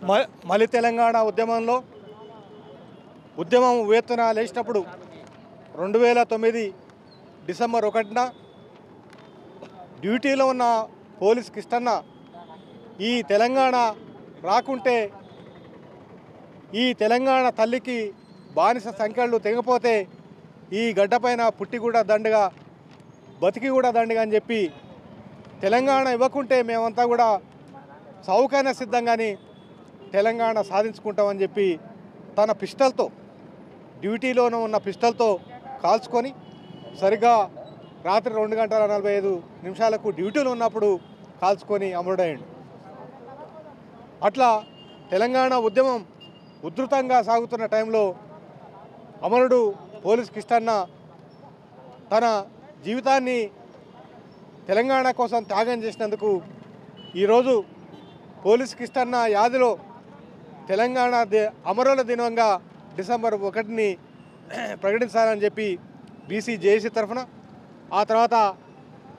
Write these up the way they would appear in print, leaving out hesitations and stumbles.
మలి తెలంగాణ ఉద్యమం ఉవ్వెత్తున లేచినప్పుడు 2009 డిసెంబర్ 1న డ్యూటీలో ఉన్న పోలీస్ కిష్టన్న ఈ తెలంగాణ రాకుంటే ఈ తెలంగాణ తల్లికి బానిస సంఖ్యలు తెగపోతే ఈ గడ్డపైన పుట్టి కూడా దండగా బతికి కూడా దండగా అని చెప్పి తెలంగాణ ఇవ్వకుంటే మేమంతా కూడా చౌకైనా సిద్ధంగాని తెలంగాణ సాధించుకుంటామని చెప్పి తన పిస్టల్తో డ్యూటీలోనే ఉన్న పిస్టల్తో కాల్చుకొని సరిగ్గా రాత్రి 2:45 డ్యూటీలో ఉన్నప్పుడు కాల్చుకొని అమరుడయ్యాడు. అట్లా తెలంగాణ ఉద్యమం ఉధృతంగా సాగుతున్న టైంలో అమరుడు పోలీస్ కిష్టన్న తన జీవితాన్ని తెలంగాణ కోసం త్యాగం చేసినందుకు ఈరోజు పోలీస్ కిష్టన్న యాదిలో తెలంగాణ అమరుల దినంగా డిసెంబర్ 1ని ప్రకటించాలని చెప్పి బీసీ జేఏసీ తరఫున ఆ తర్వాత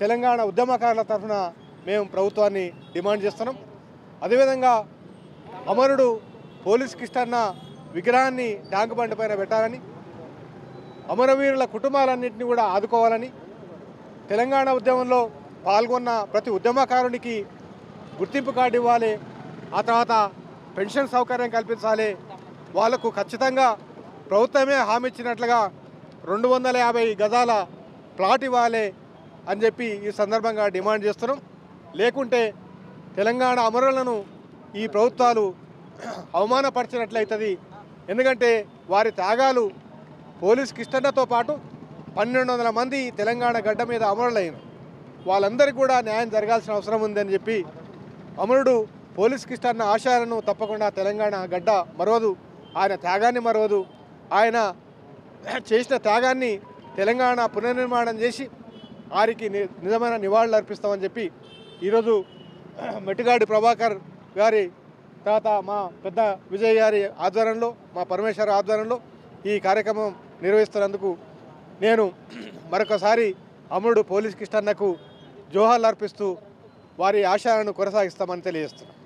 తెలంగాణ ఉద్యమకారుల తరఫున మేము ప్రభుత్వాన్ని డిమాండ్ చేస్తున్నాం. అదేవిధంగా అమరుడు పోలీస్ కిష్టన్న విగ్రహాన్ని ట్యాంక్ బండ్ పైన పెట్టాలని, అమరవీరుల కుటుంబాలన్నింటినీ కూడా ఆదుకోవాలని, తెలంగాణ ఉద్యమంలో పాల్గొన్న ప్రతి ఉద్యమకారునికి గుర్తింపు కార్డు ఇవ్వాలి, ఆ తర్వాత పెన్షన్ సౌకర్యం కల్పించాలి, వాళ్లకు ఖచ్చితంగా ప్రభుత్వమే హామీ ఇచ్చినట్లుగా 250 గజాల ప్లాట్ ఇవ్వాలి అని చెప్పి ఈ సందర్భంగా డిమాండ్ చేస్తున్నాం. లేకుంటే తెలంగాణ అమరులను ఈ ప్రభుత్వాలు అవమానపరిచినట్లయితుంది. ఎందుకంటే వారి త్యాగాలు పోలీస్ కిష్టన్నతో పాటు 1200 మంది తెలంగాణ గడ్డ మీద అమరులైన వాళ్ళందరికీ కూడా న్యాయం జరగాల్సిన అవసరం ఉందని చెప్పి అమరుడు పోలీస్ కిష్టన్న ఆశయాలను తప్పకుండా తెలంగాణ గడ్డ మరవదు, ఆయన త్యాగాన్ని మరవదు. ఆయన చేసిన త్యాగాన్ని తెలంగాణ పునర్నిర్మాణం చేసి వారికి నిజమైన నివాళులు అర్పిస్తామని చెప్పి ఈరోజు మెట్టిగాడి ప్రభాకర్ గారి తర్వాత మా పెద్ద విజయ్ గారి ఆధ్వర్యంలో, మా పరమేశ్వర ఆధ్వర్యంలో ఈ కార్యక్రమం నిర్వహిస్తున్నందుకు నేను మరొకసారి అమరుడు పోలీస్ కిష్టన్నకు జోహార్లు అర్పిస్తూ వారి ఆశయాలను కొనసాగిస్తామని తెలియజేస్తున్నాను.